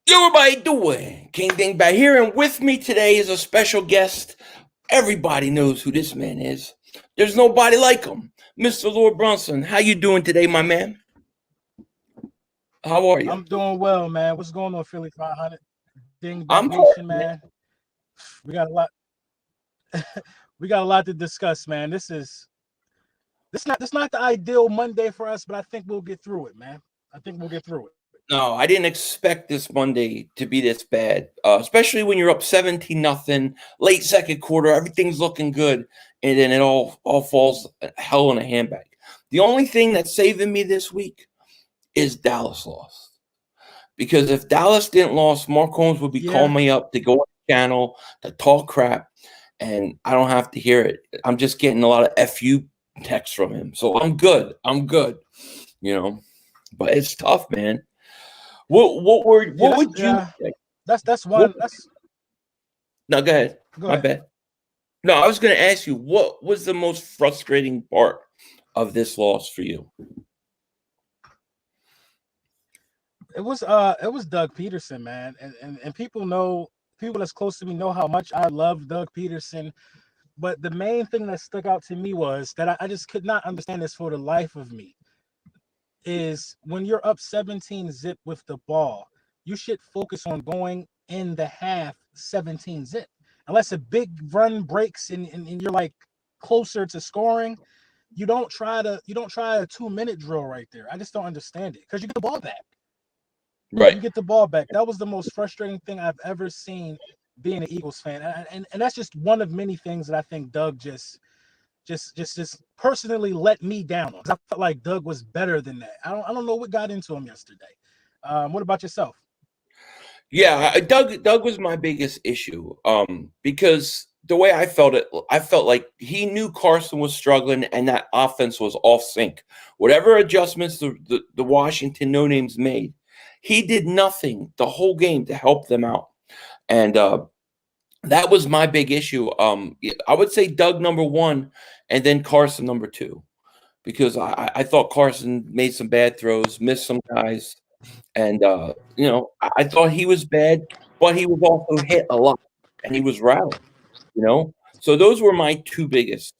Yo, everybody doing? King Dingbat here, and with me today is a special guest. Everybody knows who this man is. There's nobody like him, Mr. Lord Brunson. How you doing today, my man? How are you? I'm doing well, man. What's going on, Philly 500? Dingbat I'm Nation, hurt, man. man. We got a lot. We got a lot to discuss, man. This not the ideal Monday for us, but I think we'll get through it, man. I think we'll get through it. No, I didn't expect this Monday to be this bad, especially when you're up 17-0, late second quarter, everything's looking good, and then it all falls hell in a handbag. The only thing that's saving me this week is Dallas lost. Because if Dallas didn't lose, Mark Holmes would be calling Yeah, me up to go on the channel to talk crap, and I don't have to hear it. I'm just getting a lot of FU texts from him. So I'm good. I'm good. You know, but it's tough, man. yeah. What That's would you yeah. say? That's What one. That's No, go ahead. Go My ahead. bad. No, I was gonna ask you, what was the most frustrating part of this loss for you? It was Doug Peterson, man, and people that's close to me know how much I love Doug Peterson. But the main thing that stuck out to me was that I just could not understand this for the life of me. Is when you're up 17 zip with the ball, you should focus on going in the half 17 zip. Unless a big run breaks and you're like closer to scoring, you don't try a 2 minute drill right there. I just don't understand it because you get the ball back. Right. You get the ball back. That was the most frustrating thing I've ever seen being an Eagles fan. And that's just one of many things that I think Doug just personally let me down on. 'Cause I felt like Doug was better than that. I don't know what got into him yesterday. What about yourself? Yeah, Doug was my biggest issue. Because the way I felt like he knew Carson was struggling and that offense was off sync. Whatever adjustments the Washington no names made, he did nothing the whole game to help them out. And that was my big issue. Yeah, I would say Doug number one, and then Carson number two, because I thought Carson made some bad throws, missed some guys, and I thought he was bad, but he was also hit a lot, and he was rattled. So those were my two biggest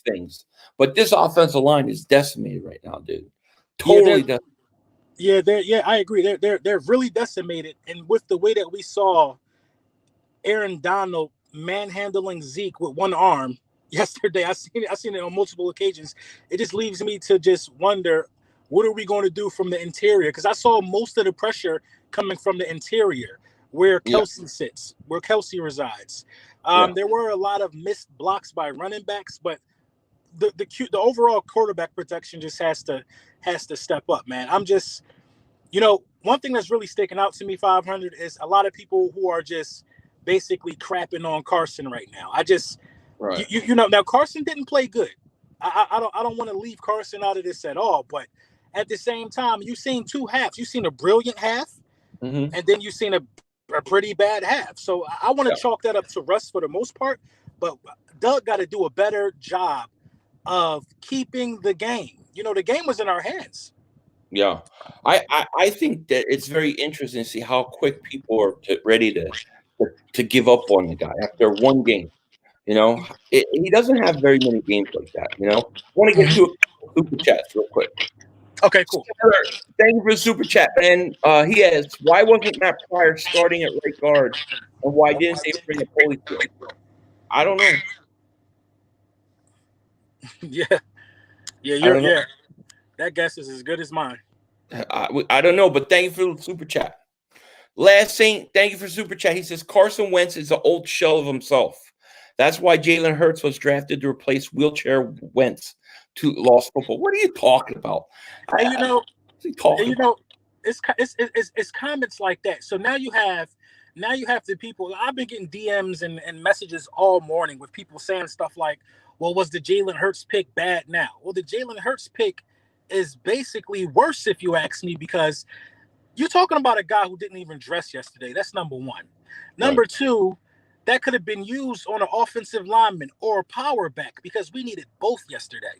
things. But this offensive line is decimated right now, dude. Yeah, Totally decimated. I agree. They're really decimated. And with the way that we saw Aaron Donald manhandling Zeke with one arm yesterday, I seen it on multiple occasions. It just leaves me to just wonder, what are we going to do from the interior? Because I saw most of the pressure coming from the interior, where Yeah, Kelsey sits, where Kelsey resides. yeah. There were a lot of missed blocks by running backs, but the overall quarterback protection just has to step up, man. One thing that's really sticking out to me, 500, is a lot of people who are just basically crapping on Carson right now. Right. Now Carson didn't play good. I don't want to leave Carson out of this at all, but at the same time, you've seen two halves. You've seen a brilliant half, Hmm. and then you've seen a pretty bad half. So I want to Yeah. chalk that up to Russ for the most part, but Doug got to do a better job of keeping the game. The game was in our hands. Yeah, I think that it's very interesting to see how quick people are ready to give up on the guy after one game. He doesn't have very many games like that. I want to get to Mhm. a super chats real quick. Okay, cool. Sure. Thank you for the super chat, man. He asks, why wasn't Matt Pryor starting at right guard, and why didn't they bring up Holyfield? I don't know. Yeah, yeah, I don't know. yeah. That guess is as good as mine. I don't know, but thank you for the super chat. Last Saint, thank you for super chat. He says Carson Wentz is an old shell of himself. That's why Jalen Hurts was drafted to replace wheelchair Wentz to lost football. What are you talking about? And you know, What's he and talking you about? know, it's comments like that. So now you have the people. I've been getting DMs and messages all morning with people saying stuff like, "Well, was the Jalen Hurts pick bad now?" Well, the Jalen Hurts pick is basically worse, if you ask me, because you're talking about a guy who didn't even dress yesterday. That's number one. Right. Number two, that could have been used on an offensive lineman or a power back because we needed both yesterday.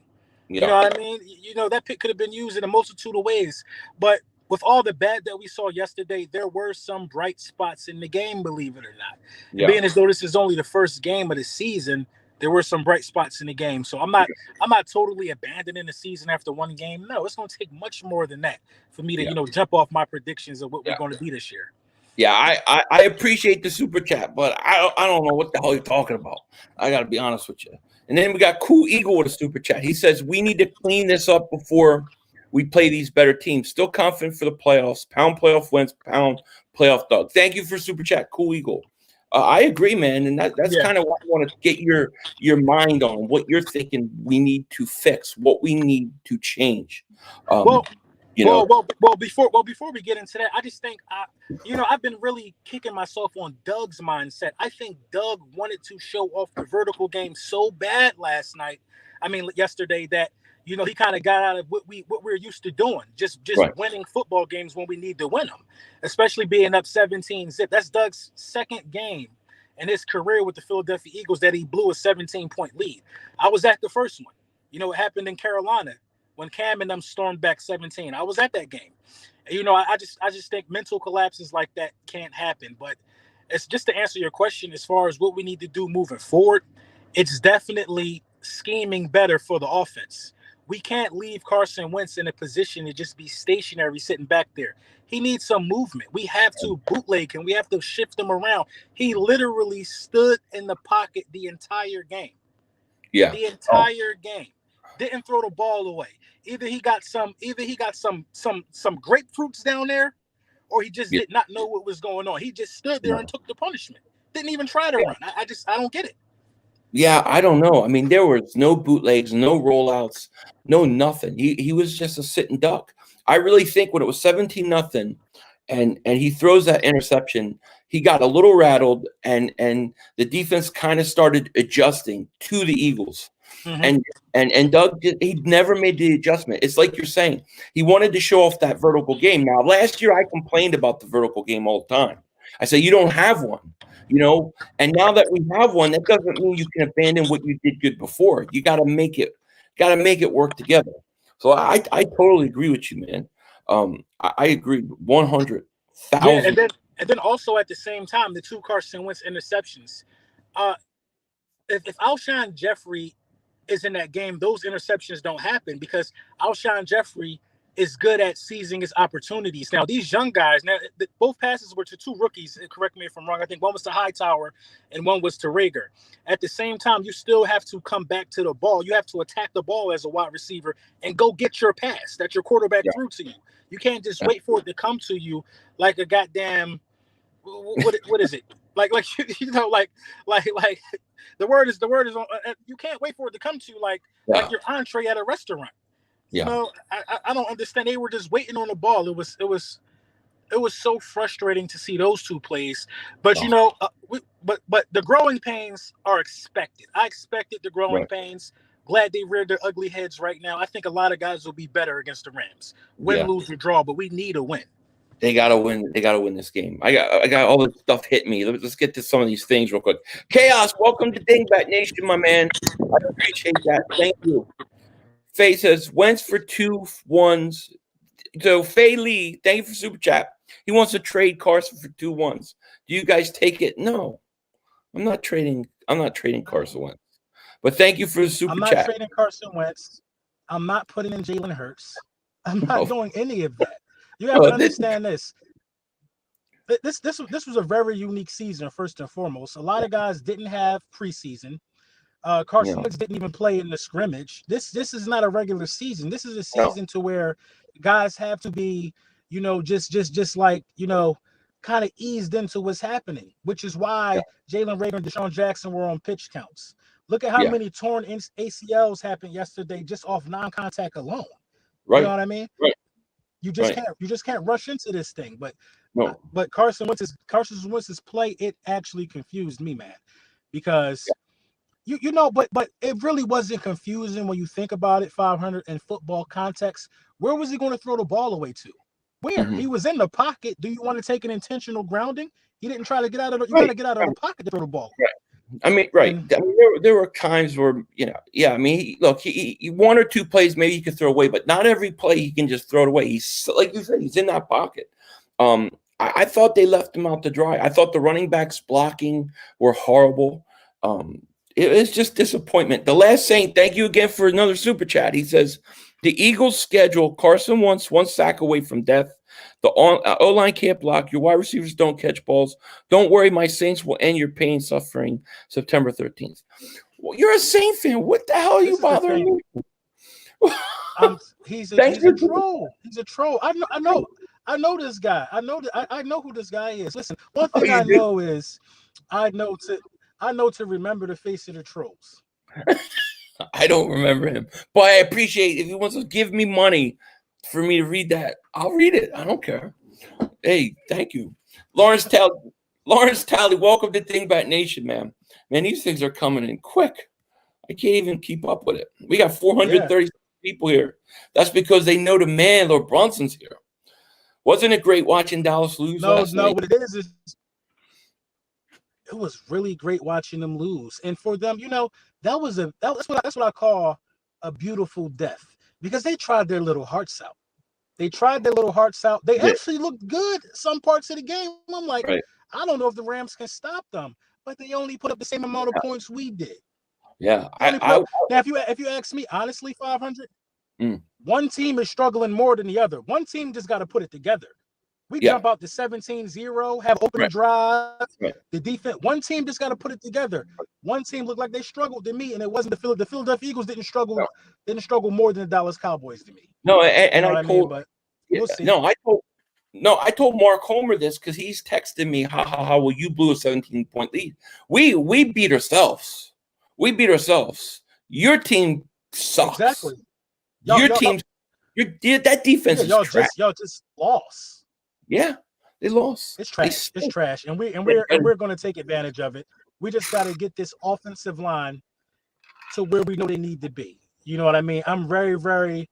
You Yeah. know what I mean? That pick could have been used in a multitude of ways. But with all the bad that we saw yesterday, there were some bright spots in the game, believe it or not. Yeah. Being as though this is only the first game of the season, there were some bright spots in the game. So I'm not totally abandoning the season after one game. No, it's going to take much more than that for me to jump off my predictions of what we're going to be this year. Yeah, I appreciate the super chat, but I don't know what the hell you're talking about. I got to be honest with you. And then we got Cool Eagle with a super chat. He says we need to clean this up before we play these better teams. Still confident for the playoffs. Pound playoff wins, pound playoff dog. Thank you for super chat, Cool Eagle. I agree, man, and that's kind of what I want to get your mind on. What you're thinking we need to fix, what we need to change. Before we get into that, I just think I've been really kicking myself on Doug's mindset. I think Doug wanted to show off the vertical game so bad yesterday that he kind of got out of what we're used to doing, just winning football games when we need to win them, especially being up 17-0. That's Doug's second game in his career with the Philadelphia Eagles that he blew a 17-point lead. I was at the first one. It happened in Carolina when Cam and them stormed back 17. I was at that game. I just think mental collapses like that can't happen. But it's just to answer your question as far as what we need to do moving forward, it's definitely scheming better for the offense. We can't leave Carson Wentz in a position to just be stationary sitting back there. He needs some movement. We have to bootleg him. We have to shift him around. He literally stood in the pocket the entire game. Yeah. The entire game. Didn't throw the ball away. Either he got some grapefruits down there, or he just did not know what was going on. He just stood there and took the punishment. Didn't even try to run. I don't get it. Yeah, I don't know. I mean, there was no bootlegs, no rollouts, no nothing. He was just a sitting duck. I really think when it was 17-0 and he throws that interception, he got a little rattled and the defense kind of started adjusting to the Eagles. Mm-hmm. And Doug, he never made the adjustment. It's like you're saying, he wanted to show off that vertical game. Now, last year I complained about the vertical game all the time. I said, you don't have one, and now that we have one, that doesn't mean you can abandon what you did good before. You got to make it work together. So I totally agree with you, man. I agree 100,000. Yeah, and then also at the same time, the two Carson Wentz interceptions. If Alshon Jeffrey is in that game, those interceptions don't happen because Alshon Jeffrey is good at seizing his opportunities. Now, these young guys, both passes were to two rookies. Correct me if I'm wrong. I think one was to Hightower and one was to Rager. At the same time, you still have to come back to the ball. You have to attack the ball as a wide receiver and go get your pass that your quarterback threw to you. You can't just wait for it to come to you like a goddamn what is it? Like the word is on. You can't wait for it to come to you like your entree at a restaurant. Yeah. I don't understand. They were just waiting on the ball. It was so frustrating to see those two plays. But but the growing pains are expected. I expected the growing pains. Glad they reared their ugly heads right now. I think a lot of guys will be better against the Rams. Win, lose, or draw, but we need a win. They gotta win. They gotta win this game. I got all this stuff hitting me. Let's get to some of these things real quick. Chaos, welcome to Dingbat Nation, my man. I appreciate that. Thank you. Faye says Wentz for 2-1s. So Faye Lee, thank you for super chat. He wants to trade Carson for 2-1s. Do you guys take it? No, I'm not trading Carson Wentz. But thank you for the super chat. I'm not trading Carson Wentz. I'm not putting in Jalen Hurts. I'm not doing any of that. You have to understand this. This was a very unique season, first and foremost. A lot of guys didn't have preseason. Carson Wentz didn't even play in the scrimmage. This is not a regular season. This is a season to where guys have to be, just like, kind of eased into what's happening, which is why Jalen Reagor and Deshaun Jackson were on pitch counts. Look at how many torn ACLs happened yesterday just off non-contact alone. Right. You know what I mean? Right. You just can't rush into this thing. But Carson Wentz's play, it actually confused me, man, because but it really wasn't confusing when you think about it. 500 in football context. Where was he going to throw the ball away to? Where? Mm-hmm. He was in the pocket. Do you want to take an intentional grounding? He didn't try to get out of the. You got to get out of the pocket to throw the ball. I mean, right. And I mean, there were times where, yeah. I mean, he one or two plays maybe he could throw away, but not every play he can just throw it away. He's like you said, he's in that pocket. I thought they left him out to dry. I thought the running backs blocking were horrible. It was just disappointment. The last Saint, thank you again for another super chat. He says the Eagles' schedule: Carson wants one sack away from death. The O-line can't block. Your wide receivers don't catch balls. Don't worry, my Saints will end your pain suffering September 13th. Well, you're a Saint fan. What the hell are you bothering me? He's a troll. He's a troll. I know this guy. I know who this guy is. Listen, one thing I know is I know to remember the face of the trolls. I don't remember him, but I appreciate if he wants to give me money for me to read that. I'll read it. I don't care. Hey, thank you, Lawrence Talley. Welcome to Dingbat Nation, man. Man, these things are coming in quick. I can't even keep up with it. We got 430 people here. That's because they know the man, Lord Brunson's here. Wasn't it great watching Dallas lose last night? What it is it was really great watching them lose. And for them, that's what I call a beautiful death, because they tried their little hearts out. They actually looked good some parts of the game. I'm like, right. I don't know if the Rams can stop them, but they only put up the same amount of points we did. Yeah. Now, if you ask me honestly, 500, one team is struggling more than the other. One team just got to put it together. We jump out to 17-0, have open drives. Right. The defense, one team just got to put it together. One team looked like they struggled to me, and it wasn't the Philadelphia Eagles didn't struggle. No. Didn't struggle more than the Dallas Cowboys to me. No, and I told, but we'll see. I told Mark Homer this because he's texting me, how will you blew a 17-point lead? We beat ourselves. Your team sucks. Exactly. That defense is trash. Y'all just lost. Yeah, they lost. It's trash. It's trash, and we're going to take advantage of it. We just got to get this offensive line to where we know they need to be. You know what I mean? I'm worried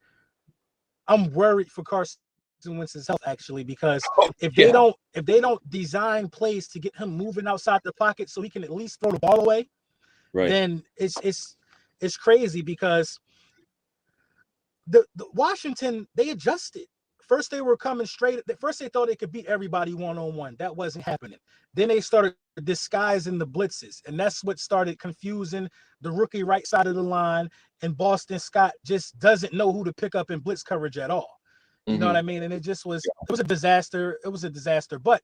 for Carson Wentz's health, actually, because if they don't design plays to get him moving outside the pocket so he can at least throw the ball away, right, then it's crazy, because the Washington, they adjusted. First, they were coming straight. First, they thought they could beat everybody one-on-one. That wasn't happening. Then they started disguising the blitzes, and that's what started confusing the rookie right side of the line. And Boston Scott just doesn't know who to pick up in blitz coverage at all. You know what I mean? And it was a disaster. It was a disaster. But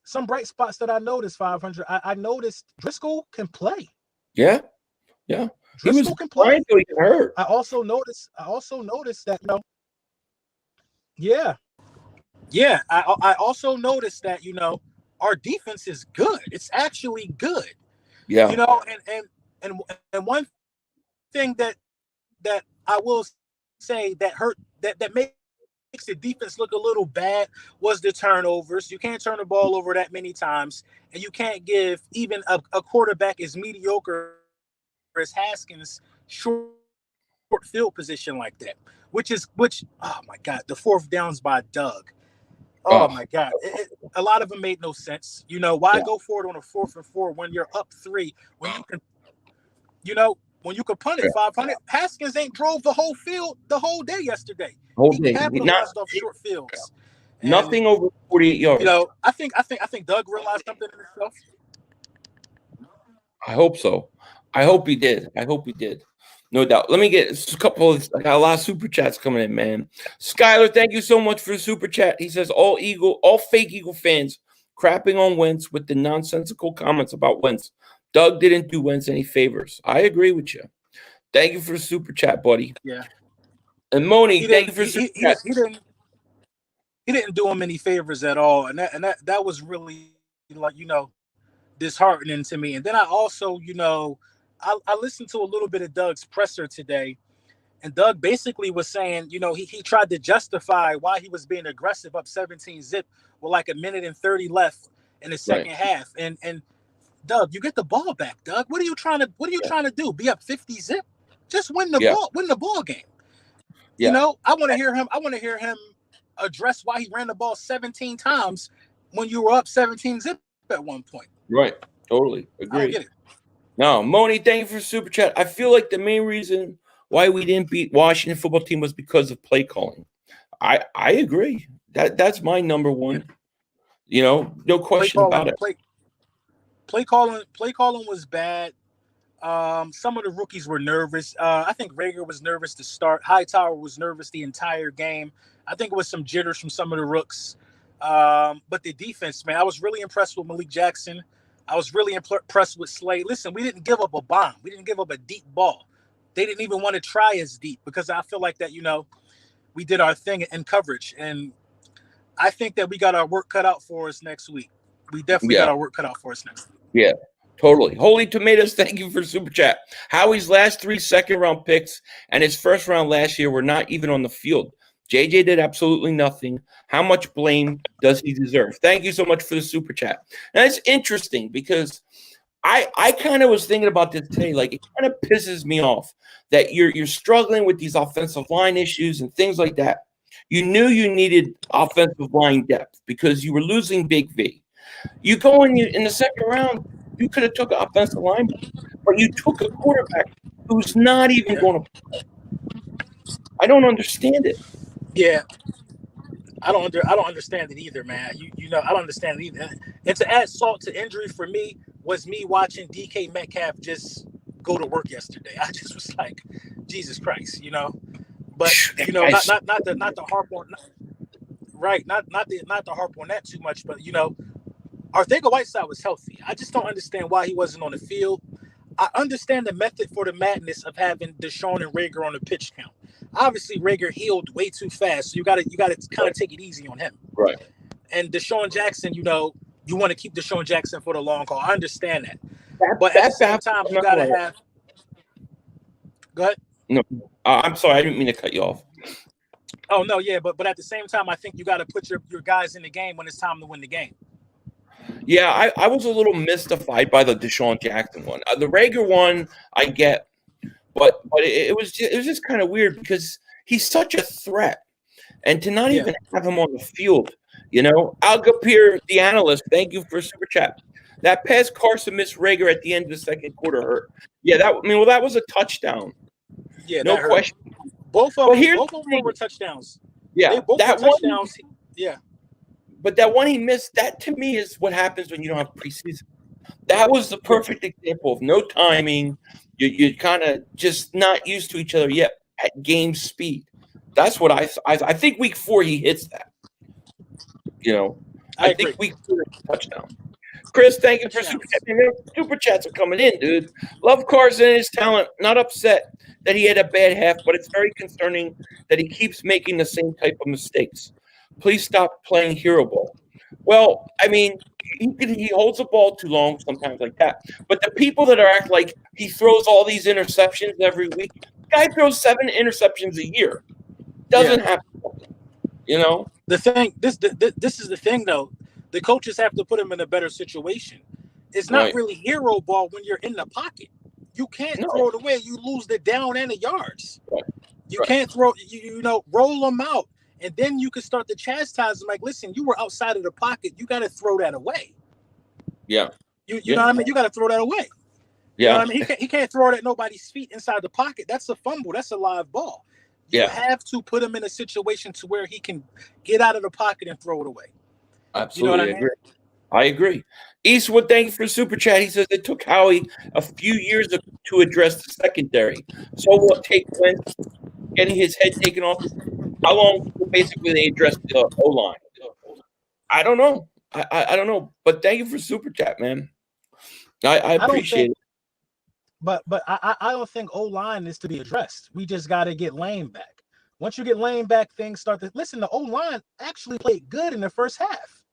some bright spots that I noticed, 500. I noticed Driscoll can play. Yeah. Driscoll can play. He got hurt. I also noticed that, I also noticed that, our defense is good. It's actually good. Yeah. And one thing that I will say that hurt that makes the defense look a little bad was the turnovers. You can't turn the ball over that many times, and you can't give even a quarterback as mediocre as Haskins short field position like that. Which oh my God, the fourth downs by Doug. Oh my God, a lot of them made no sense. Why go for it on a 4th and 4 when you're up 3? When you can punt it 500. Haskins ain't drove the whole field the whole day yesterday. He capitalized off short fields. Nothing over 48 yards. I think Doug realized something in himself. I hope so. I hope he did. No doubt. Let me get I got a lot of super chats coming in, man. Skylar, thank you so much for the super chat. He says all fake Eagle fans crapping on Wentz with the nonsensical comments about Wentz. Doug didn't do Wentz any favors. I agree with you. Thank you for the super chat, buddy. Yeah. And Moni, thank you for the super chat. He didn't do him any favors at all, and that was really disheartening to me. And then I also, I listened to a little bit of Doug's presser today, and Doug basically was saying, he tried to justify why he was being aggressive up 17-0 with like 1:30 left in the second half. And Doug, you get the ball back, Doug. What are you trying to do? Be up 50-0? Just win the ball game. Yeah. I want to hear him address why he ran the ball 17 times when you were up 17-0 at one point. Right. Totally agree. I don't get it. No, Moni, thank you for super chat. I feel like the main reason why we didn't beat Washington football team was because of play calling. I agree. That's my number one. No Play question calling, about it. play calling was bad. Some of the rookies were nervous. I think Rager was nervous to start. Hightower was nervous the entire game. I think it was some jitters from some of the rooks. But the defense, man, I was really impressed with Malik Jackson. I was really impressed with Slade. Listen, we didn't give up a bomb. We didn't give up a deep ball. They didn't even want to try as deep because I feel like that, we did our thing in coverage. And I think that we got our work cut out for us next week. We definitely got our work cut out for us next week. Yeah, totally. Holy Tomatoes, thank you for super chat. Howie's last 3 second-round picks and his first round last year were not even on the field. JJ did absolutely nothing. How much blame does he deserve? Thank you so much for the super chat. And it's interesting because I kind of was thinking about this today. Like, it kind of pisses me off that you're struggling with these offensive line issues and things like that. You knew you needed offensive line depth because you were losing Big V. You go in the second round, you could have took an offensive lineman, but you took a quarterback who's not even going to play. I don't understand it. Yeah, I don't understand it either, man. I don't understand it either. And to add salt to injury for me was me watching DK Metcalf just go to work yesterday. I just was like, Jesus Christ, But not the harp on, right? Not the harp on that too much, but Arcega-Whiteside was healthy. I just don't understand why he wasn't on the field. I understand the method for the madness of having Deshaun and Rager on the pitch count. Obviously, Rager healed way too fast, so you got to kind of take it easy on him. Right. And Deshaun Jackson, you want to keep Deshaun Jackson for the long haul. I understand that. But at the same time, you got to have. Go ahead. No, I'm sorry. I didn't mean to cut you off. Oh, no, yeah. But at the same time, I think you got to put your guys in the game when it's time to win the game. Yeah, I was a little mystified by the Deshaun Jackson one. The Rager one, I get. But it was just kind of weird because he's such a threat. And to not even have him on the field, Al Gapir, the analyst, thank you for super chat. That pass Carson missed Rager at the end of the second quarter hurt. Yeah, that was a touchdown. Yeah, no question. Both of them were touchdowns. Yeah, both were touchdowns. Yeah. But that one he missed, that to me is what happens when you don't have preseason. That was the perfect example of no timing. You're kind of just not used to each other yet at game speed. That's what I think week 4 he hits that. I think week 4 touchdown. Chris, thank you for super chats. Super chats are coming in, dude. Love Carson and his talent. Not upset that he had a bad half, but it's very concerning that he keeps making the same type of mistakes. Please stop playing hero ball. Well, I mean, he holds the ball too long sometimes like that. But the people that are acting like he throws all these interceptions every week, the guy throws 7 interceptions a year. Doesn't happen. The thing, this is the thing though. The coaches have to put him in a better situation. It's not really hero ball when you're in the pocket. You can't throw it away. You lose the down and the yards. Right. You can't throw. Roll them out. And then you can start to chastise them. Like, listen, you were outside of the pocket. You got to throw that away. Yeah. You know what I mean? You got to throw that away. Yeah. You know what I mean? He can't throw it at nobody's feet inside the pocket. That's a fumble. That's a live ball. You have to put him in a situation to where he can get out of the pocket and throw it away. Absolutely. I agree. Eastwood, thank you for super chat. He says it took Howie a few years to address the secondary. So what take Wentz getting his head taken off? How long basically they addressed the O-line? I don't know. I don't know. But thank you for super chat, man. I appreciate it. But I don't think O-line is to be addressed. We just got to get Lane back. Once you get Lane back, things start to listen. The O-line actually played good in the first half.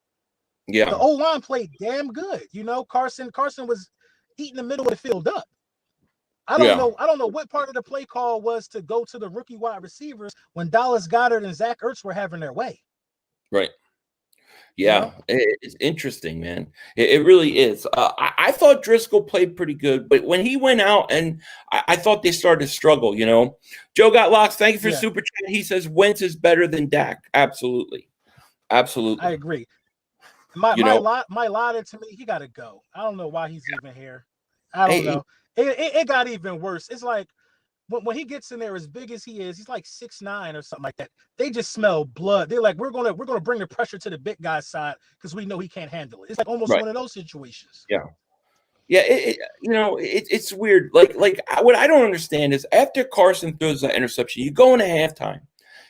Yeah, the O-line played damn good. Carson was eating the middle of the field up. I don't know what part of the play call was to go to the rookie wide receivers when Dallas Goedert and Zach Ertz were having their way. Right. Yeah, it's interesting, man. It really is. I thought Driscoll played pretty good, but when he went out, and I thought they started to struggle, Joe got locks. Thank you for super chat. He says Wentz is better than Dak. Absolutely. I agree. My ladder to me, he got to go. I don't know why he's even here. I don't know. It got even worse. It's like when he gets in there as big as he is, he's like 6'9" or something like that. They just smell blood. They're like, we're gonna bring the pressure to the big guy's side because we know he can't handle it. It's like almost one of those situations. Yeah. Yeah, it's weird. Like what I don't understand is after Carson throws that interception, you go into halftime.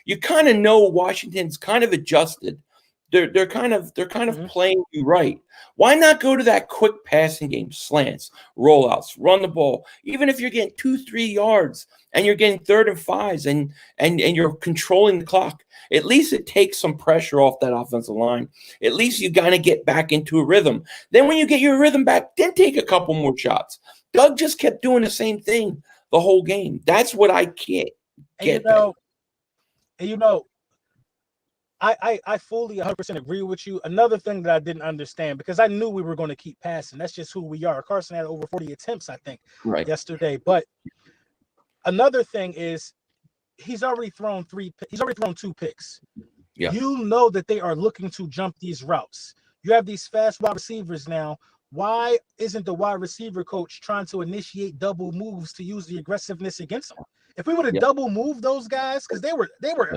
You kind of know Washington's kind of adjusted. They're kind of playing you right. Why not go to that quick passing game, slants, rollouts, run the ball? Even if you're getting 2-3 yards and you're getting 3rd and 5s and you're controlling the clock, at least it takes some pressure off that offensive line. At least you gotta get back into a rhythm. Then when you get your rhythm back, then take a couple more shots. Doug just kept doing the same thing the whole game. That's what I can't get. I fully 100% agree with you. Another thing that I didn't understand, because I knew we were going to keep passing. That's just who we are. Carson had over 40 attempts, I think, yesterday. But another thing is he's already thrown 2 picks. Yeah. You know that they are looking to jump these routes. You have these fast wide receivers now. Why isn't the wide receiver coach trying to initiate double moves to use the aggressiveness against them? If we would have double moved those guys, because they were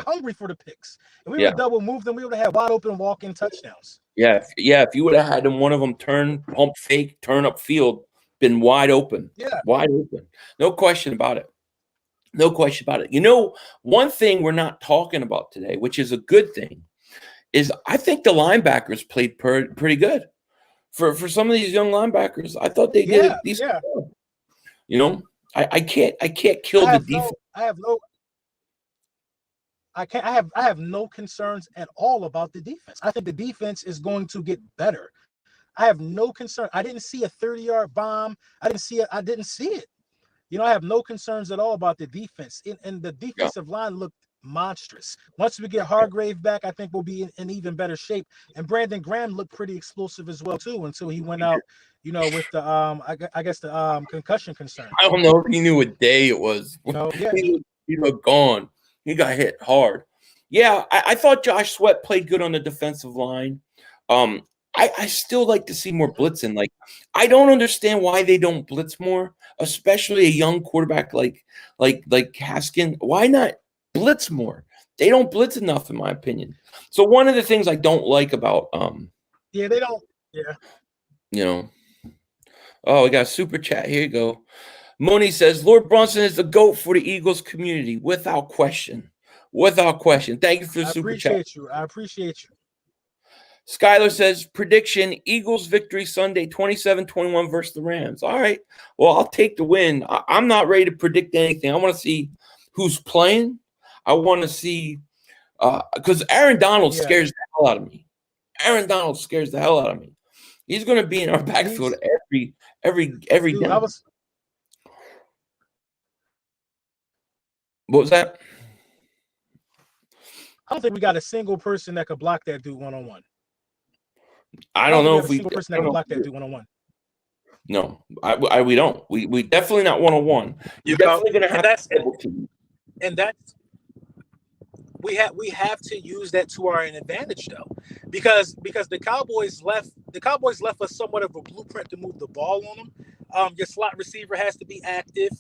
hungry for the picks, if we would have double moved them, we would have had wide open walk-in touchdowns. Yeah, if you would have had them, one of them turn, pump fake, turn up field, been wide open. Yeah, wide open. No question about it. No question about it. You know, one thing we're not talking about today, which is a good thing, is I think the linebackers played pretty good. For some of these young linebackers, I thought they did a decent job. You know, I can't kill the defense. I have no concerns at all about the defense. I think the defense is going to get better. I have no concern. I didn't see a 30-yard bomb. I didn't see it. You know, I have no concerns at all about the defense. And the defensive line looked monstrous. Once we get Hargrave back, I think we'll be in even better shape. And Brandon Graham looked pretty explosive as well too, until he went out, you know, with the I guess the concussion concern. I don't know if he knew what day it was. You know, he looked gone. He got hit hard. Yeah, I thought Josh Sweat played good on the defensive line. I still like to see more blitzing. Like, I don't understand why they don't blitz more, especially a young quarterback like Haskin. Why not blitz more? They don't blitz enough, in my opinion. So one of the things I don't like about they don't. Yeah. You know. Oh, we got a super chat. Here you go. Moni says, Lord Brunson is the GOAT for the Eagles community, without question. Without question. Thank you for the super chat. I appreciate you. Skylar says, prediction, Eagles victory Sunday, 27-21 versus the Rams. All right. Well, I'll take the win. I'm not ready to predict anything. I want to see who's playing. I want to see because Aaron Donald scares the hell out of me. Aaron Donald scares the hell out of me. He's going to be in our backfield every Dude, down. What was that? I don't think we got a single person that could block that dude one-on-one. I don't know if we single person that can block that dude one-on-one. No, we don't. We definitely not one-on-one. You're definitely going to have double team. And that's we have to use that to our advantage though, because the Cowboys left us somewhat of a blueprint to move the ball on them. Your slot receiver has to be active,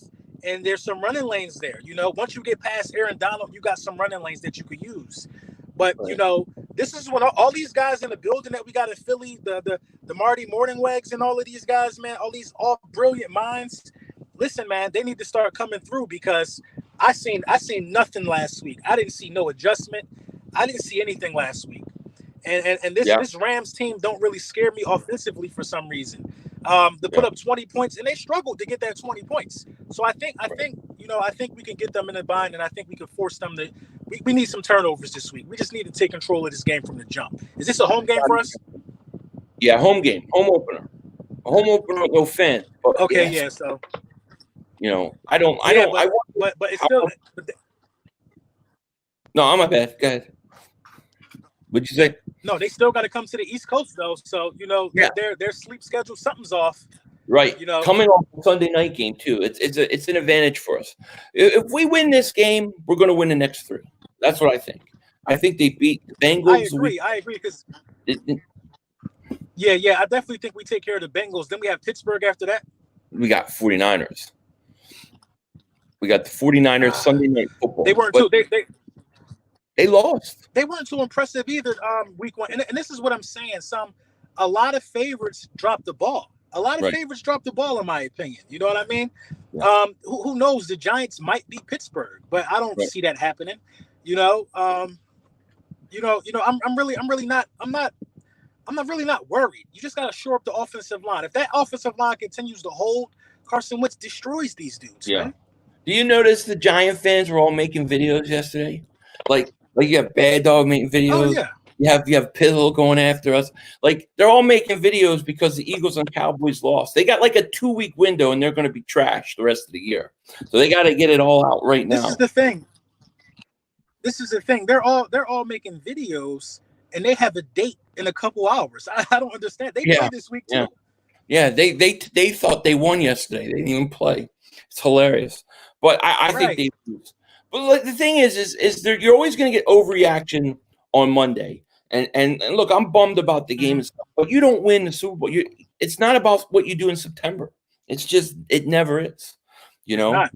and there's some running lanes there. You know, once you get past Aaron Donald, you got some running lanes that you could use. But you know, this is when all these guys in the building that we got in Philly, the Marty Morningwags and all of these guys, man, all these brilliant minds. Listen, man, they need to start coming through, because I seen nothing last week. I didn't see no adjustment. I didn't see anything last week. And this Rams team don't really scare me offensively for some reason. They put up 20 points, and they struggled to get that 20 points. So I think we can get them in a bind, and I think we can force them to. We need some turnovers this week. We just need to take control of this game from the jump. Is this a home game for us? Yeah, home game, home opener, with no fans. Okay, so. You know, I don't. But it's still. No, I'm my bad. Go ahead. What'd you say? No, they still got to come to the East Coast though. So you know, their sleep schedule, something's off. Right. You know, coming off a Sunday night game too. It's an advantage for us. If we win this game, we're going to win the next 3. That's what I think. I think they beat the Bengals. I agree because. Yeah, I definitely think we take care of the Bengals. Then we have Pittsburgh after that. we got 49ers. We got the 49ers Sunday Night Football. They weren't too. They lost. They weren't too impressive either. Week 1, and this is what I'm saying. A lot of favorites dropped the ball. A lot of favorites dropped the ball, in my opinion. You know what I mean? Yeah. Who knows? The Giants might beat Pittsburgh, but I don't see that happening. I'm really not worried. You just got to shore up the offensive line. If that offensive line continues to hold, Carson Wentz destroys these dudes. Yeah. Man. Do you notice the Giant fans were all making videos yesterday? Like you have Bad Dog making videos. Oh yeah. You have Pizzle going after us. Like they're all making videos because the Eagles and Cowboys lost. They got like a 2-week window and they're going to be trashed the rest of the year. So they got to get it all out right now. This is the thing. They're all making videos and they have a date in a couple hours. I don't understand. They play this week too. Yeah. They thought they won yesterday. They didn't even play. It's hilarious. But I think they lose. But like, the thing is you're always going to get overreaction on Monday. And look, I'm bummed about the game and stuff, but you don't win the Super Bowl. It's not about what you do in September. It's just it never is, you know. I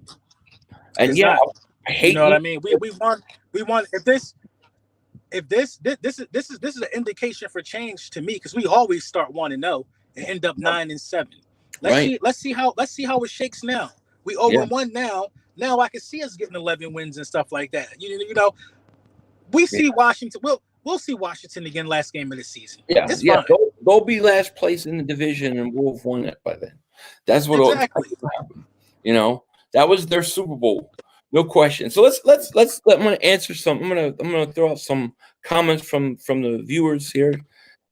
hate. You know what I mean? We won. If this is an indication for change to me, because we always start 1-0 and end up 9-7. Let's see how it shakes now. We 0-1 now. Now I can see us getting 11 wins and stuff like that. You know, we see Washington. We'll see Washington again last game of the season. It's fine. They'll be last place in the division, and we'll have won it by then. That's what exactly. You know, that was their Super Bowl, no question. So let's. I'm going to answer some. I'm going to throw out some comments from the viewers here,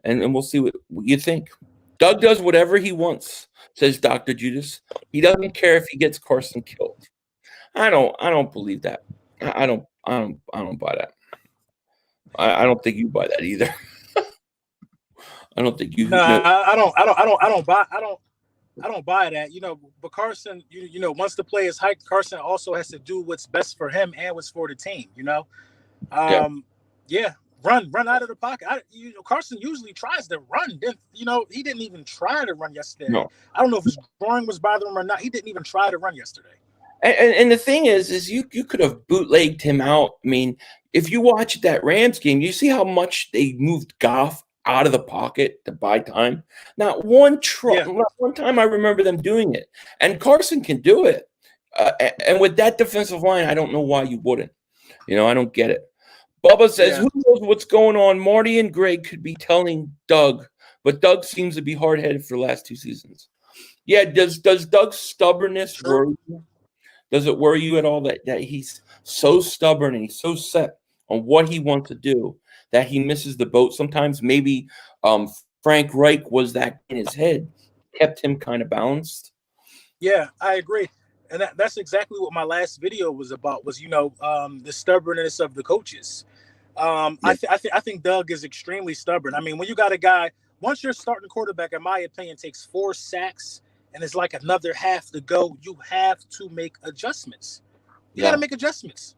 and we'll see what you think. Doug does whatever he wants, says Dr. Judas. He doesn't care if he gets Carson killed. I don't believe that. I don't buy that. I don't think you buy that either. I don't think you. No, I don't buy that. You know, but Carson, you know, once the play is hiked, Carson also has to do what's best for him and what's for the team. You know, run out of the pocket. Carson usually tries to run. He didn't even try to run yesterday. No. I don't know if his groin was bothering him or not. He didn't even try to run yesterday. And the thing is you could have bootlegged him out. I mean, if you watch that Rams game, you see how much they moved Goff out of the pocket to buy time. Not one time I remember them doing it. And Carson can do it. And with that defensive line, I don't know why you wouldn't. You know, I don't get it. Bubba says, who knows what's going on? Marty and Greg could be telling Doug, but Doug seems to be hard-headed for the last 2 seasons. Yeah, does Doug's stubbornness worry you? Does it worry you at all that he's so stubborn and he's so set on what he wants to do that he misses the boat? Sometimes maybe Frank Reich was that in his head, kept him kind of balanced. Yeah, I agree. And that's exactly what my last video was about, was, the stubbornness of the coaches. I think Doug is extremely stubborn. I mean, when you got a guy, once your starting quarterback, in my opinion, takes 4 sacks, and it's like another half to go, you have to make adjustments. You got to make adjustments.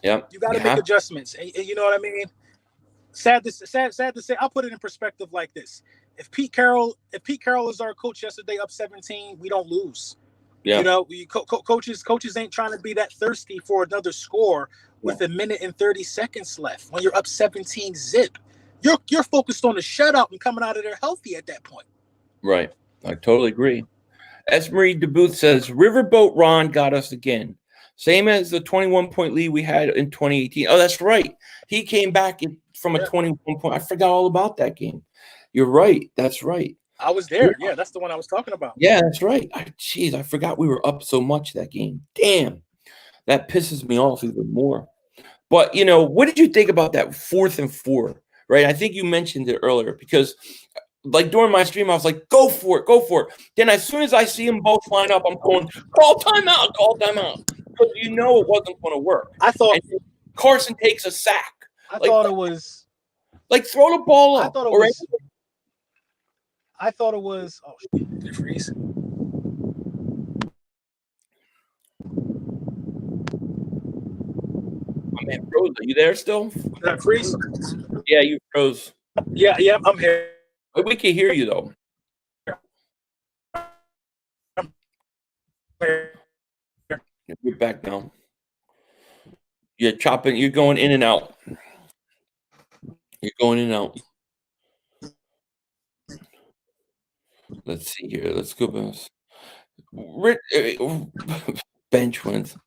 Yeah, you got to make adjustments. And you know what I mean? Sad to say, I'll put it in perspective like this: if Pete Carroll is our coach yesterday, up 17, we don't lose. Yeah. You know, coaches ain't trying to be that thirsty for another score with a minute and 30 seconds left. When you're up 17 zip, you're focused on the shutout and coming out of there healthy at that point. Right. I totally agree. Esmery DeBooth says, Riverboat Ron got us again. Same as the 21-point lead we had in 2018. Oh, that's right. He came back from a 21-point. I forgot all about that game. You're right. That's right. I was there. Yeah, that's the one I was talking about. Yeah, that's right. I forgot we were up so much that game. Damn. That pisses me off even more. But, what did you think about that 4th and 4, right? I think you mentioned it earlier because – like during my stream, I was like, go for it. Then as soon as I see them both line up, I'm going, call timeout. Because it wasn't going to work. I thought Carson takes a sack. I thought it was like throw the ball up. I thought it was oh shit, did it freeze? My man froze. Are you there still? Did that freeze? Yeah, you froze. Yeah, I'm here. We can hear you though. You're back now. You're chopping. You're going in and out. You're going in and out. Let's see here. Let's go bench wins.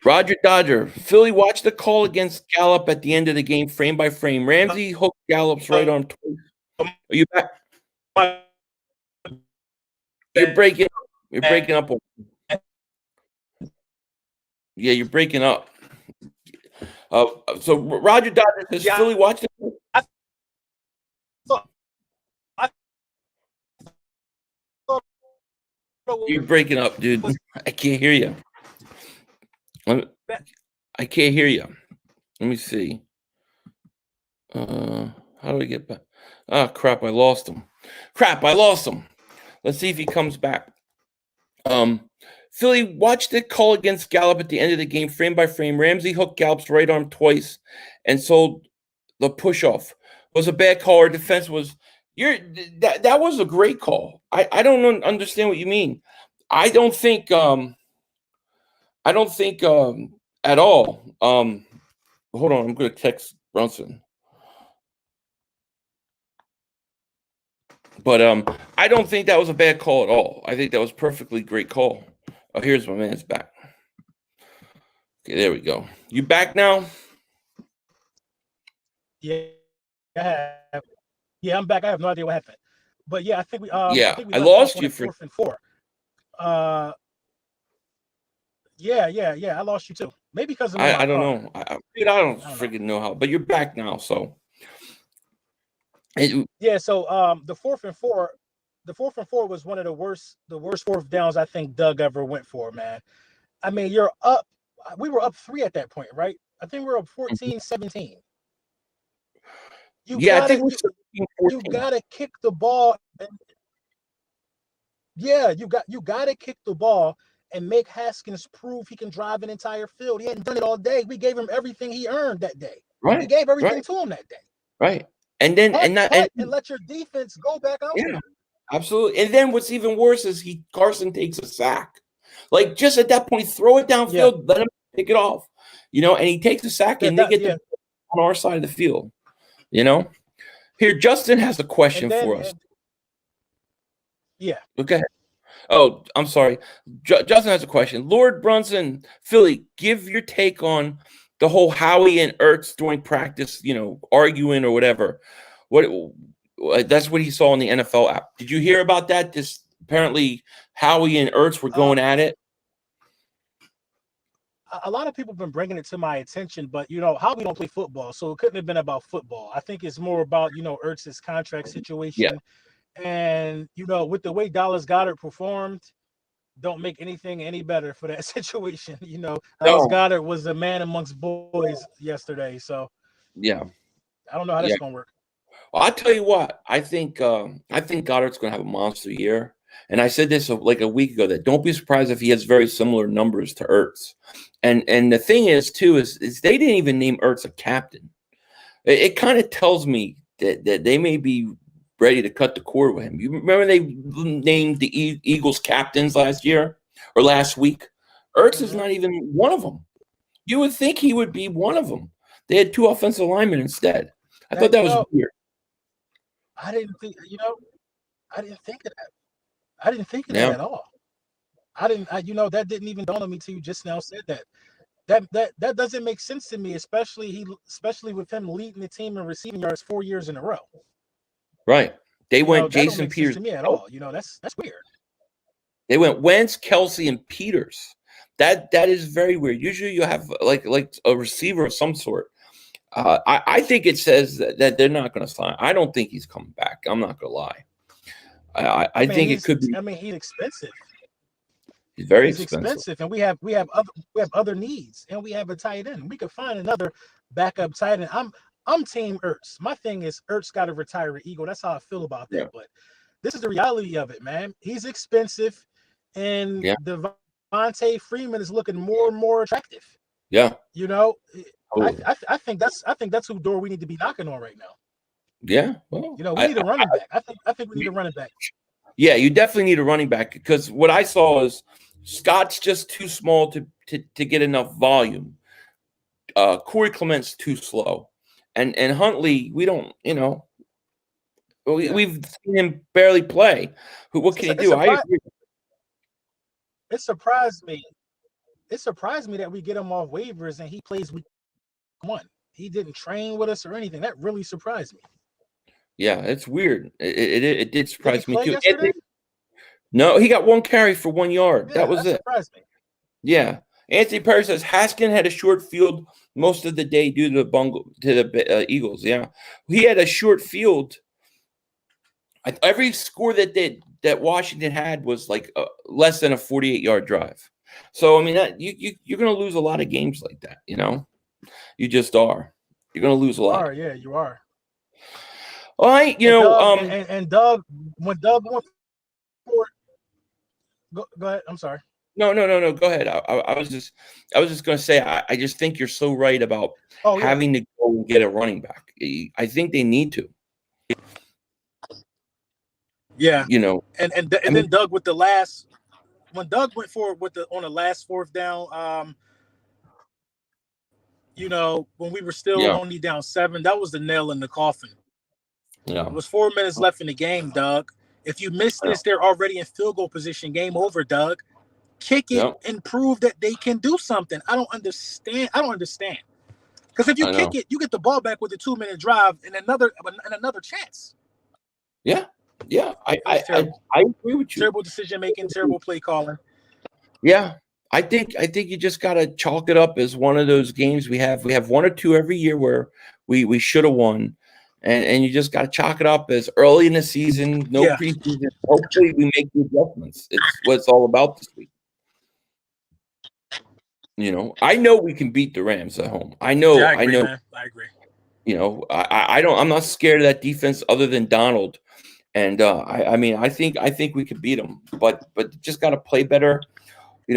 Roger Dodger. Philly watched the call against Gallup at the end of the game, frame by frame. Ramsey hooked Gallup's right arm twice. Are you back? You're breaking. You're breaking up. Yeah, you're breaking up. So Roger Dodger says Philly watched it. You're breaking up, dude. I can't hear you. I can't hear you. Let me see. How do I get back? Oh, crap, I lost him. Let's see if he comes back. Philly watched the call against Gallup at the end of the game, frame by frame. Ramsey hooked Gallup's right arm twice and sold the push-off. Was a bad call. Our defense was that was a great call. I don't understand what you mean. I don't think at all. Hold on, I'm gonna text Brunson. But I don't think that was a bad call at all. I think that was a perfectly great call. Oh, here's my man's back. Okay, there we go. You back now? Yeah, I'm back. I have no idea what happened. But yeah, I think we I lost you for 4th and 4. Yeah, I lost you too. Maybe because of I don't know. I don't freaking know how, but you're back now, so yeah, so the 4th and 4 was one of the worst 4th downs I think Doug ever went for, man. I mean, you're up. We were up 3 at that point, right? I think we were up 14-17. I think we're 17-14. You gotta kick the ball. You gotta kick the ball and make Haskins prove he can drive an entire field. He hadn't done it all day. We gave him everything he earned that day. Right. We gave everything to him that day. Right. And then and let your defense go back out there. Absolutely. And then what's even worse is Carson takes a sack. Like, just at that point, throw it downfield, let him pick it off. And he takes a sack and they get on our side of the field. Here, Justin has a question for us. Okay. Oh, I'm sorry. Justin has a question. Lord Brunson, Philly, give your take on the whole Howie and Ertz during practice, arguing or whatever. That's what he saw on the NFL app. Did you hear about that? This apparently Howie and Ertz were going at it. A lot of people have been bringing it to my attention, but Howie don't play football, so it couldn't have been about football. I think it's more about Ertz's contract situation, and with the way Dallas Goedert performed, don't make anything any better for that situation. Dallas Goedert was a man amongst boys yesterday, so I don't know how that's gonna work. Well, I'll tell you what. I think Goddard's going to have a monster year, and I said this like a week ago that don't be surprised if he has very similar numbers to Ertz. And the thing is too is they didn't even name Ertz a captain. It kind of tells me that they may be ready to cut the cord with him. You remember they named the Eagles captains last week? Ertz is not even one of them. You would think he would be one of them. They had 2 offensive linemen instead. I thought that was weird. I didn't think of that. I didn't think of that at all. That didn't even dawn on me till you just now said that. That doesn't make sense to me, especially with him leading the team in receiving yards 4 years in a row. Right. They went Jason Peters to me at all. That's weird. They went Wentz, Kelsey, and Peters. That is very weird. Usually you have like a receiver of some sort. I think it says that they're not going to sign. I don't think he's coming back. I'm not going to lie. I think it could be. I mean, he's expensive. He's very expensive, and we have other needs, and we have a tight end. We could find another backup tight end. I'm team Ertz. My thing is Ertz got to retire an Eagle. That's how I feel about that. But this is the reality of it, man. He's expensive, and Devontae Freeman is looking more and more attractive. Yeah. I think that's who door we need to be knocking on right now. Yeah. Well, we need a running back. I think we need a running back. Yeah, you definitely need a running back because what I saw is Scott's just too small to get enough volume. Corey Clement's too slow, and Huntley, we don't, we've seen him barely play. What can he do? I agree. It surprised me. It surprised me that we get him off waivers and he plays week 1. He didn't train with us or anything. That really surprised me. Yeah, it's weird. It did surprise me too. Yesterday? No, he got 1 carry for 1 yard. Yeah, that was it. Surprised me. Yeah. Anthony Perry says Haskin had a short field most of the day due to the Eagles. Yeah, he had a short field. Every score that Washington had was like less than a 48-yard drive. So I mean, you're going to lose a lot of games like that. You just are. You're going to lose a lot. Yeah, you are. All right, and Doug, when Doug went for it, go ahead. I'm sorry. No. Go ahead. I was just going to say I just think you're so right about having to go and get a running back. I think they need to. Yeah, and then Doug with the last when Doug went forward on the last 4th down. When we were still only down 7, that was the nail in the coffin. Yeah, it was 4 minutes left in the game, Doug. If you miss this, they're already in field goal position. Game over, Doug. Kick it and prove that they can do something. I don't understand. Because if you kick it, you get the ball back with a 2-minute drive and another chance. Yeah. I agree with you. Terrible decision making, terrible play calling. Yeah. I think you just gotta chalk it up as one of those games we have 1 or 2 every year where we should have won. And you just got to chalk it up as early in the season, preseason. Hopefully, we make the adjustments. It's what it's all about this week. I know we can beat the Rams at home. I know. Yeah, I agree, man. I agree. I'm not scared of that defense other than Donald. And I think we could beat them, but just got to play better.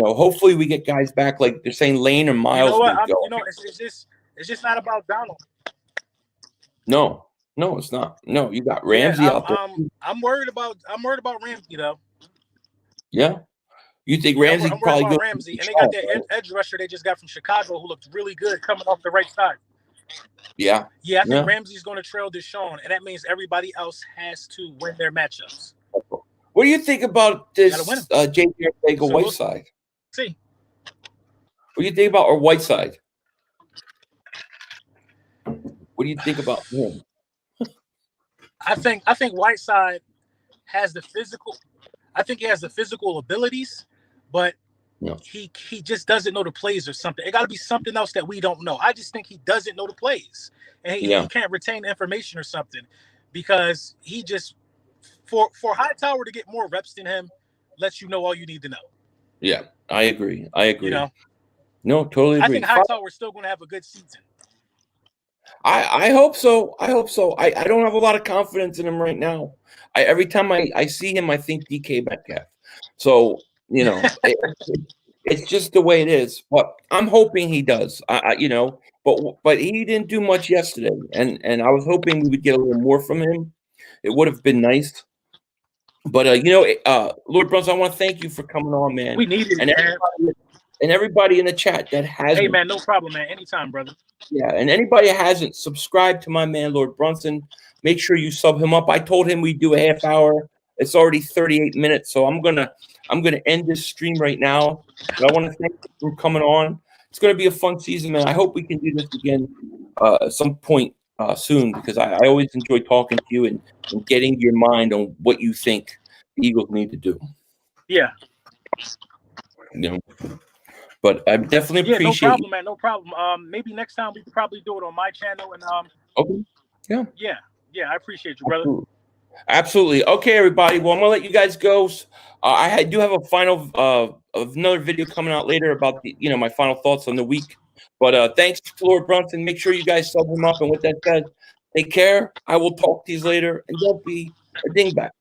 Hopefully we get guys back like they're saying Lane or Miles. It's just not about Donald. No, it's not. No, you got Ramsey out there. I'm worried about Ramsey though. Yeah, you think Ramsey I'm probably about Ramsey, and they got that edge rusher they just got from Chicago who looked really good coming off the right side. Yeah. I think Ramsey's going to trail Deshaun, and that means everybody else has to win their matchups. What do you think about this J.J. Whiteside? See, what do you think about our Whiteside? What do you think about him? I think Whiteside has the physical. I think he has the physical abilities, but he just doesn't know the plays or something. It got to be something else that we don't know. I just think he doesn't know the plays, and he can't retain information or something because he just for Hightower to get more reps than him lets you know all you need to know. Yeah, I agree. No, totally agree. I think Hightower's still going to have a good season. I hope so. I don't have a lot of confidence in him right now. Every time I see him, I think DK Metcalf. So, it's just the way it is. But I'm hoping he does. But he didn't do much yesterday, and I was hoping we would get a little more from him. It would have been nice. But Lord Brunson, I want to thank you for coming on, man. We need it, and everybody in the chat that hasn't. Hey, man, no problem, man. Anytime, brother. Yeah, and anybody that hasn't subscribed to my man, Lord Brunson, make sure you sub him up. I told him we'd do a half hour. It's already 38 minutes, so I'm gonna end this stream right now. But I want to thank you for coming on. It's gonna be a fun season, man. I hope we can do this again at some point soon because I always enjoy talking to you and getting your mind on what you think the Eagles need to do. Yeah. But I definitely appreciate. No problem, man. No problem. Maybe next time we could probably do it on my channel and Okay. Yeah. I appreciate you, brother. Absolutely. Okay, everybody. Well, I'm gonna let you guys go. I do have a final of another video coming out later about my final thoughts on the week. But thanks to Lord Brunson. Make sure you guys sub him up. And with that said, take care. I will talk to you later, and don't be a dingbat.